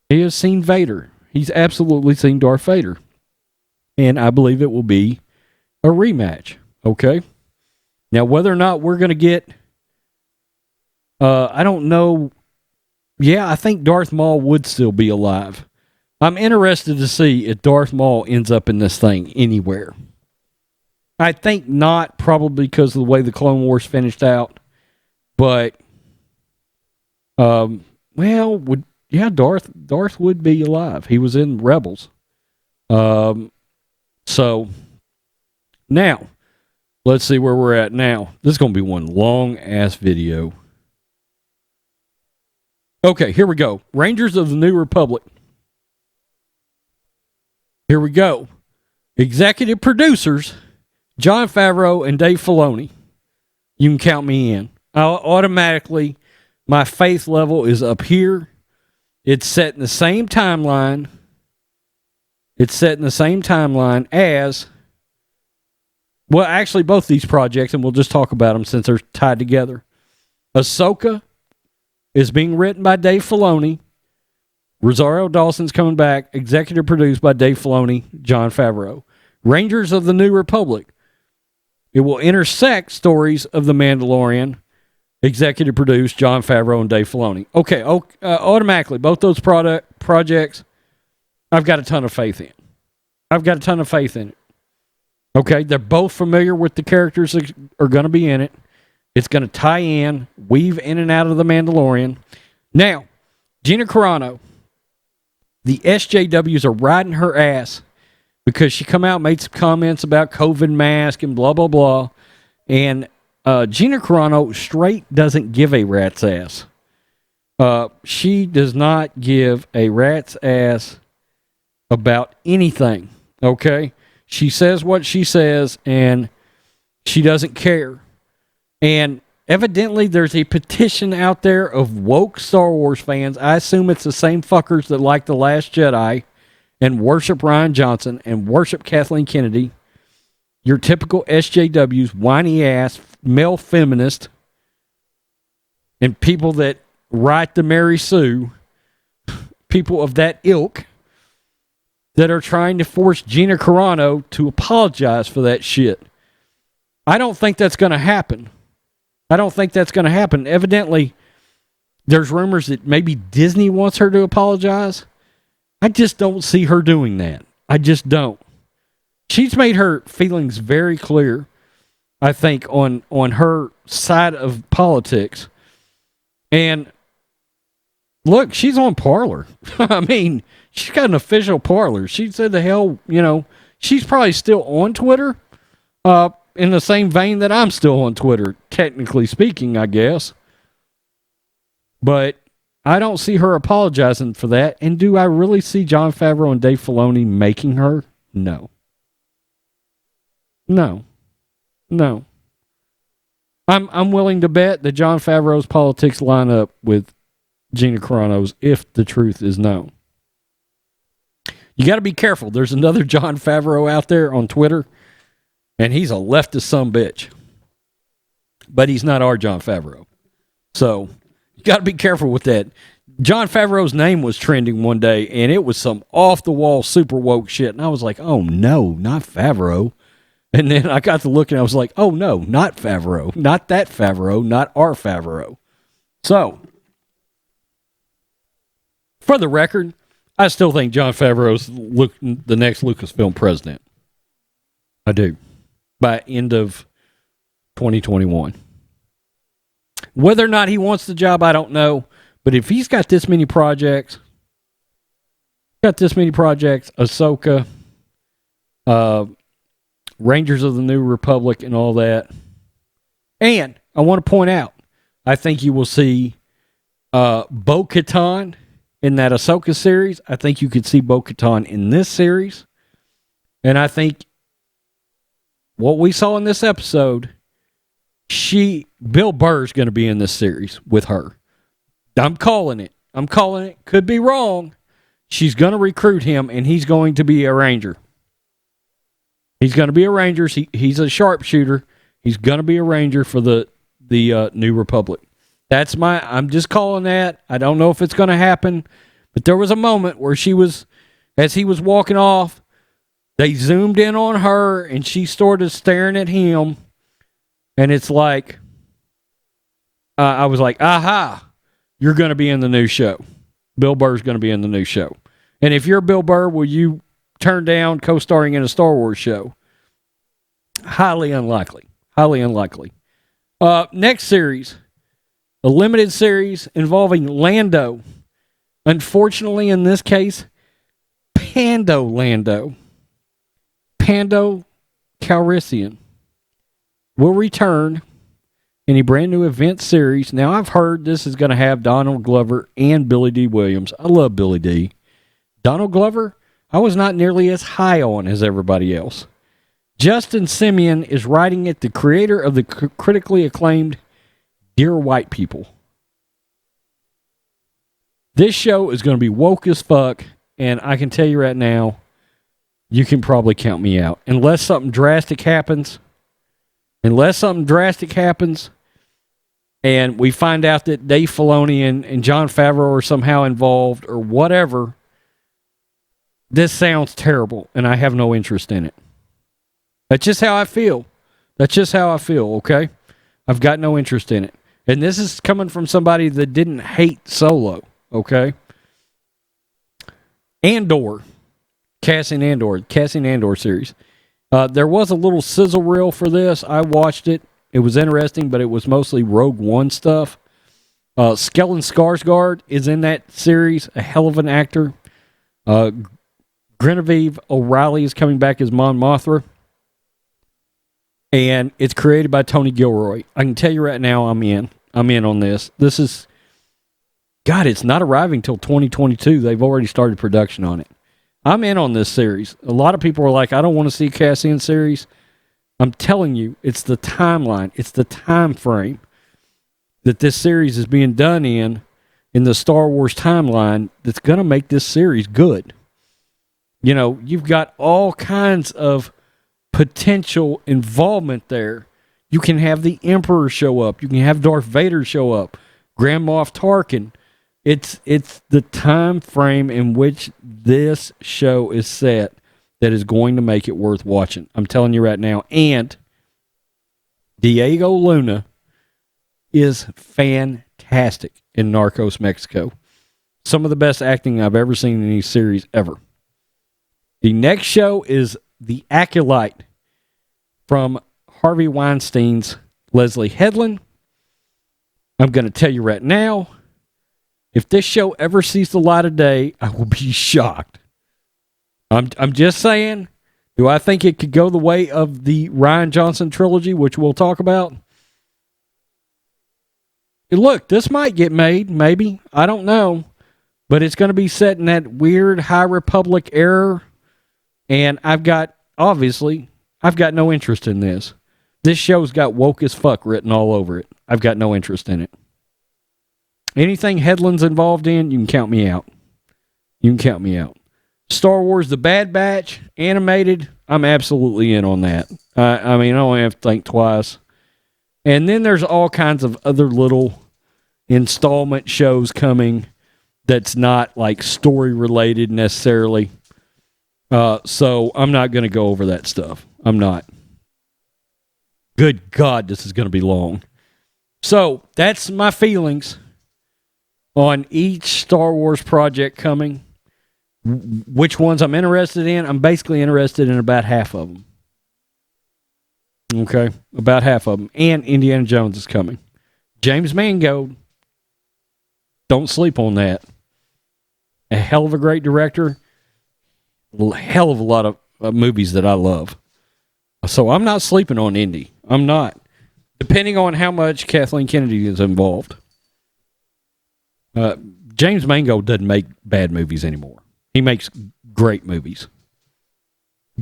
He has seen Vader. He's absolutely seen Darth Vader. And I believe it will be a rematch, okay? Now, whether or not we're going to get, I don't know. Yeah, I think Darth Maul would still be alive. I'm interested to see if Darth Maul ends up in this thing anywhere. I think not, probably because of the way the Clone Wars finished out. But, Darth would be alive. He was in Rebels. So, now, let's see where we're at now. This is going to be one long-ass video. Okay, here we go. Rangers of the New Republic. Here we go. Executive producers, Jon Favreau and Dave Filoni. You can count me in. Automatically, my faith level is up here. It's set in the same timeline. As, well, actually, both these projects, and we'll just talk about them since they're tied together. Ahsoka is being written by Dave Filoni. Rosario Dawson's coming back, executive produced by Dave Filoni, Jon Favreau. Rangers of the New Republic. It will intersect stories of The Mandalorian, executive produced Jon Favreau and Dave Filoni. Okay, automatically, both those projects, I've got a ton of faith in. It. Okay, they're both familiar with the characters that are going to be in it. It's going to tie in, weave in and out of The Mandalorian. Now, Gina Carano, the SJWs are riding her ass because she come out and made some comments about COVID mask and blah, blah, blah. And Gina Carano straight doesn't give a rat's ass. She does not give a rat's ass about anything, okay? She says what she says, and she doesn't care. And evidently, there's a petition out there of woke Star Wars fans. I assume it's the same fuckers that like The Last Jedi and worship Rian Johnson and worship Kathleen Kennedy. Your typical SJWs, whiny ass, male feminist, and people that write to Mary Sue, people of that ilk, that are trying to force Gina Carano to apologize for that shit. I don't think that's going to happen. Evidently, there's rumors that maybe Disney wants her to apologize. I just don't see her doing that. I just don't. She's made her feelings very clear, I think, on her side of politics. And look, she's on Parler. I mean, she's got an official Parler. She said the hell, she's probably still on Twitter, in the same vein that I'm still on Twitter, technically speaking, I guess. But I don't see her apologizing for that. And do I really see Jon Favreau and Dave Filoni making her? No. I'm willing to bet that Jon Favreau's politics line up with Gina Carano's if the truth is known. You got to be careful. There's another Jon Favreau out there on Twitter, and he's a leftist sumbitch. But he's not our Jon Favreau. So, you got to be careful with that. Jon Favreau's name was trending one day, and it was some off-the-wall super woke shit. And I was like, oh, no, not Favreau. And then I got to look, and I was like, oh, no, not Favreau. Not that Favreau, not our Favreau. So, for the record, I still think Jon Favreau's the next Lucasfilm president. I do. By end of 2021. Whether or not he wants the job, I don't know. But if he's got this many projects, Ahsoka, Rangers of the New Republic and all that. And I want to point out, I think you will see Bo-Katan in that Ahsoka series. I think you could see Bo-Katan in this series. And I think what we saw in this episode, Bill Burr's going to be in this series with her. I'm calling it. Could be wrong. She's going to recruit him, and he's going to be a Ranger. He's going to be a Ranger. He's a sharpshooter. He's going to be a Ranger for the New Republic. I'm just calling that. I don't know if it's going to happen, but there was a moment where as he was walking off, they zoomed in on her, and she started staring at him, and it's like, I was like, aha, you're going to be in the new show. Bill Burr's going to be in the new show. And if you're Bill Burr, will you turn down co-starring in a Star Wars show? Highly unlikely. Next series, a limited series involving Lando. Unfortunately, in this case, Pando Calrissian will return in a brand new event series. Now, I've heard this is going to have Donald Glover and Billy D. Williams. I love Billy D. Donald Glover, I was not nearly as high on as everybody else. Justin Simeon is writing it, the creator of the critically acclaimed Dear White People. This show is going to be woke as fuck, and I can tell you right now, you can probably count me out. Unless something drastic happens, and we find out that Dave Filoni and Jon Favreau are somehow involved or whatever, this sounds terrible, and I have no interest in it. That's just how I feel. Okay? I've got no interest in it. And this is coming from somebody that didn't hate Solo, okay? Cassian Andor series. There was a little sizzle reel for this. I watched it. It was interesting, but it was mostly Rogue One stuff. Stellan Skarsgård is in that series, a hell of an actor. Genevieve O'Reilly is coming back as Mon Mothma. And it's created by Tony Gilroy. I can tell you right now, I'm in. I'm in on this. This is... God, it's not arriving till 2022. They've already started production on it. I'm in on this series. A lot of people are like, I don't want to see a Cassian series. I'm telling you, it's the timeline. It's the time frame that this series is being done in the Star Wars timeline that's going to make this series good. You know, you've got all kinds of potential involvement there. You can have the Emperor show up. You can have Darth Vader show up. Grand Moff Tarkin. It's the time frame in which this show is set that is going to make it worth watching. I'm telling you right now. And Diego Luna is fantastic in Narcos Mexico. Some of the best acting I've ever seen in any series ever. The next show is The Acolyte from Harvey Weinstein's Leslie Headland. I'm going to tell you right now, if this show ever sees the light of day, I will be shocked. I'm just saying, do I think it could go the way of the Rian Johnson trilogy, which we'll talk about? Look, this might get made, maybe. I don't know. But it's going to be set in that weird High Republic era. And I've got no interest in this. This show's got woke as fuck written all over it. I've got no interest in it. Anything Headland's involved in, you can count me out. Star Wars The Bad Batch, animated, I'm absolutely in on that. I mean, I don't have to think twice. And then there's all kinds of other little installment shows coming that's not like story related necessarily. So I'm not going to go over that stuff. I'm not. Good God, this is going to be long. So that's my feelings on each Star Wars project coming. Which ones I'm interested in? I'm basically interested in about half of them. Okay, about half of them. And Indiana Jones is coming. James Mangold, don't sleep on that. A hell of a great director. Hell of a lot of movies that I love. So I'm not sleeping on Indy. I'm not. Depending on how much Kathleen Kennedy is involved. James Mangold doesn't make bad movies anymore. He makes great movies.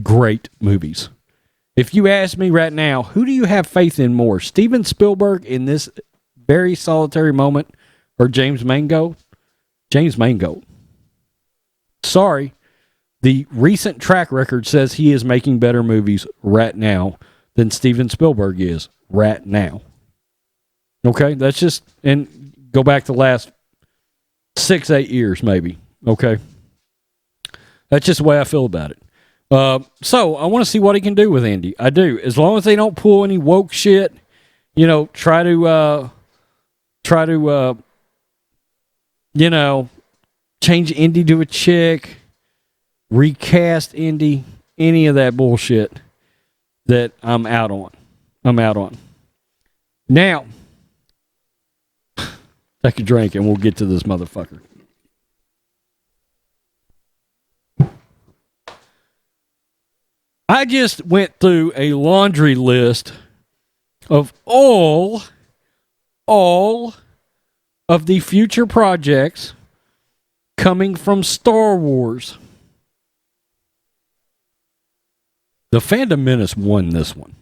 Great movies. If you ask me right now, who do you have faith in more? Steven Spielberg in this very solitary moment or James Mangold? James Mangold. Sorry. The recent track record says he is making better movies right now than Steven Spielberg is right now. Okay? That's just, and go back to the last 6-8 years maybe. Okay? That's just the way I feel about it. So I want to see what he can do with Indy. I do. As long as they don't pull any woke shit, you know, try to change Indy to a chick, recast Indy, any of that bullshit that I'm out on. Now, take a drink and we'll get to this motherfucker. I just went through a laundry list of all of the future projects coming from Star Wars. The Phantom Menace won this one.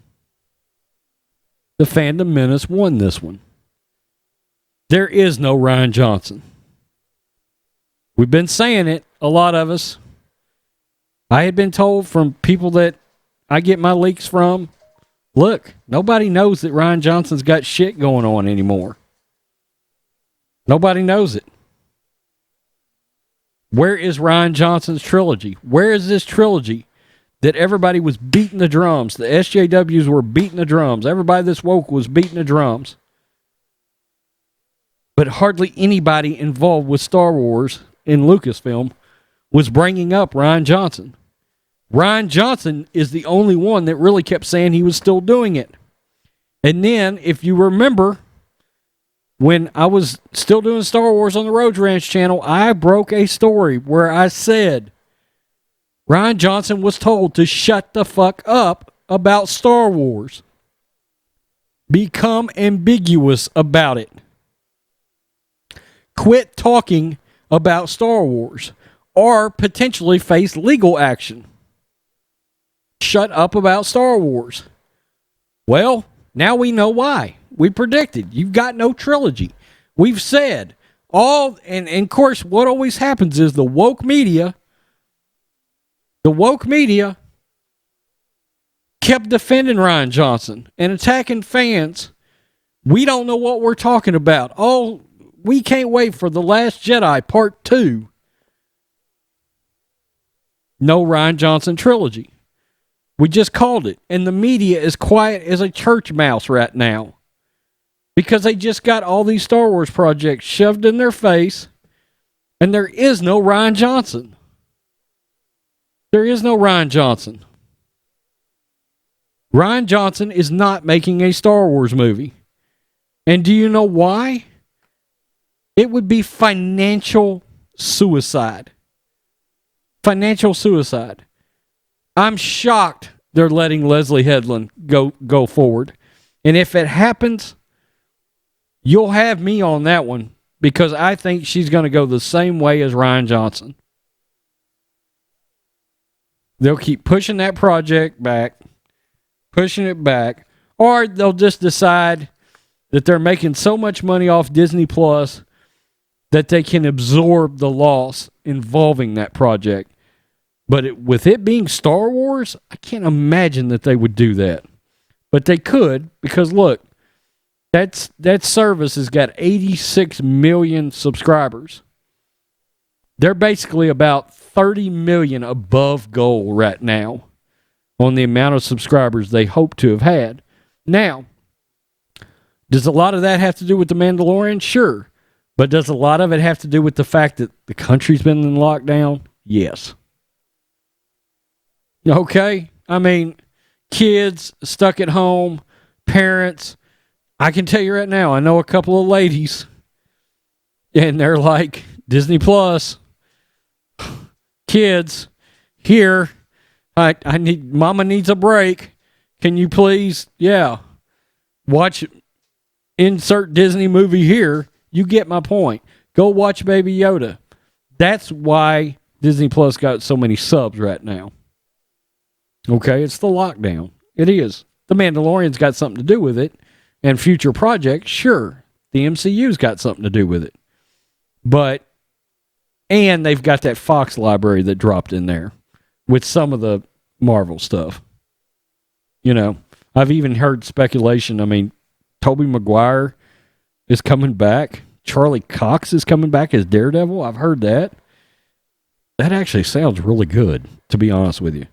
There is no Rian Johnson. We've been saying it, a lot of us. I had been told from people that I get my leaks from, look, nobody knows that Rian Johnson's got shit going on anymore. Nobody knows it. Where is Rian Johnson's trilogy? Where is this trilogy that everybody was beating the drums? The SJWs were beating the drums. Everybody that's woke was beating the drums. But hardly anybody involved with Star Wars in Lucasfilm was bringing up Rian Johnson. Rian Johnson is the only one that really kept saying he was still doing it. And then, if you remember, when I was still doing Star Wars on the Road Ranch channel, I broke a story where I said Rian Johnson was told to shut the fuck up about Star Wars. Become ambiguous about it. Quit talking about Star Wars or potentially face legal action. Shut up about Star Wars. Well, now we know why. We predicted. You've got no trilogy. We've said all, and of course, what always happens is the woke media kept defending Rian Johnson and attacking fans. We don't know what we're talking about. Oh, we can't wait for The Last Jedi Part 2. No Rian Johnson trilogy. We just called it. And the media is quiet as a church mouse right now. Because they just got all these Star Wars projects shoved in their face. And there is no Rian Johnson. There is no Rian Johnson. Rian Johnson is not making a Star Wars movie. And do you know why? It would be financial suicide. Financial suicide. I'm shocked they're letting Leslie Headland go forward. And if it happens, you'll have me on that one because I think she's going to go the same way as Rian Johnson. They'll keep pushing that project back, pushing it back, or they'll just decide that they're making so much money off Disney Plus that they can absorb the loss involving that project. But with it being Star Wars, I can't imagine that they would do that. But they could, because look, that service has got 86 million subscribers. They're basically about 30 million above goal right now on the amount of subscribers they hope to have had. Now, does a lot of that have to do with The Mandalorian? Sure. But does a lot of it have to do with the fact that the country's been in lockdown? Yes. Okay? I mean, kids stuck at home, parents. I can tell you right now, I know a couple of ladies, and they're like, Disney Plus, kids, here, I need, Mama needs a break. Can you please, watch, insert Disney movie here. You get my point. Go watch Baby Yoda. That's why Disney Plus got so many subs right now. Okay, it's the lockdown. It is. The Mandalorian's got something to do with it. And future projects, sure. The MCU's got something to do with it. But, and they've got that Fox library that dropped in there with some of the Marvel stuff. You know, I've even heard speculation. I mean, Tobey Maguire is coming back. Charlie Cox is coming back as Daredevil. I've heard that. That actually sounds really good, to be honest with you.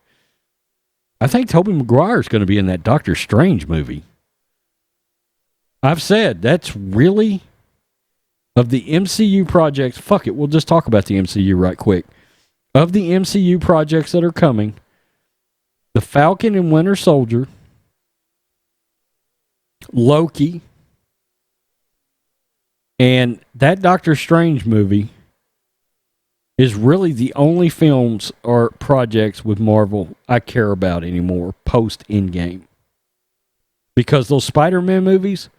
I think Tobey Maguire is going to be in that Doctor Strange movie. I've said that's really, of the MCU projects, fuck it, we'll just talk about the MCU right quick. Of the MCU projects that are coming, the Falcon and Winter Soldier, Loki, and that Doctor Strange movie is really the only films or projects with Marvel I care about anymore post-Endgame. Because those Spider-Man movies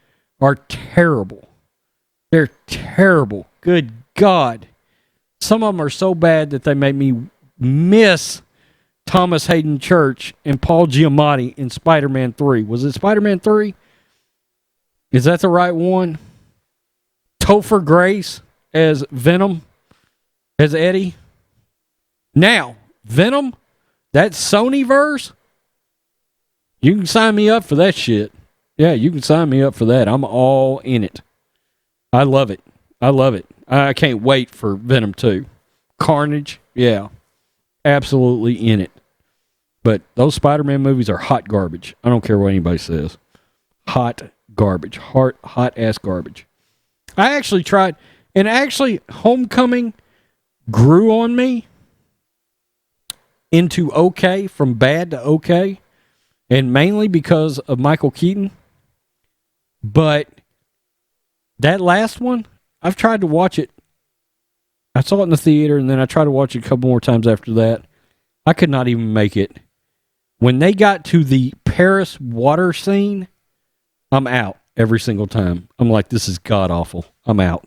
are terrible. They're terrible. Good God. Some of them are so bad that they made me miss Thomas Hayden Church and Paul Giamatti in Spider-Man 3. Was it Spider-Man 3? Is that the right one? Topher Grace as Venom, as Eddie. Now, Venom, that Sony-verse, you can sign me up for that shit. Yeah, you can sign me up for that. I'm all in it. I love it. I love it. I can't wait for Venom 2. Carnage, yeah, absolutely in it. But those Spider-Man movies are hot garbage. I don't care what anybody says. Hot garbage. Hot-ass garbage. I actually tried, and actually Homecoming grew on me into okay, from bad to okay, and mainly because of Michael Keaton. But that last one, I've tried to watch it. I saw it in the theater, and then I tried to watch it a couple more times after that. I could not even make it. When they got to the Paris water scene, I'm out every single time. I'm like, this is god-awful. I'm out.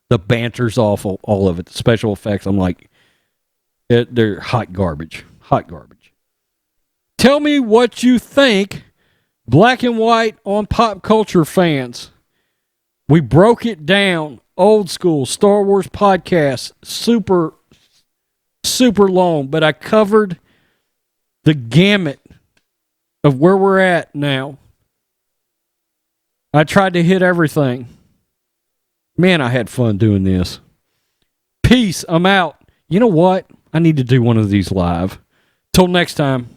The banter's awful, all of it. The special effects, I'm like, they're hot garbage. Hot garbage. Tell me what you think, Black and White on Pop Culture fans. We broke it down. Old school Star Wars podcast. Super, super long, but I covered the gamut of where we're at now. I tried to hit everything. Man, I had fun doing this. Peace. I'm out. You know what? I need to do one of these live. Till next time.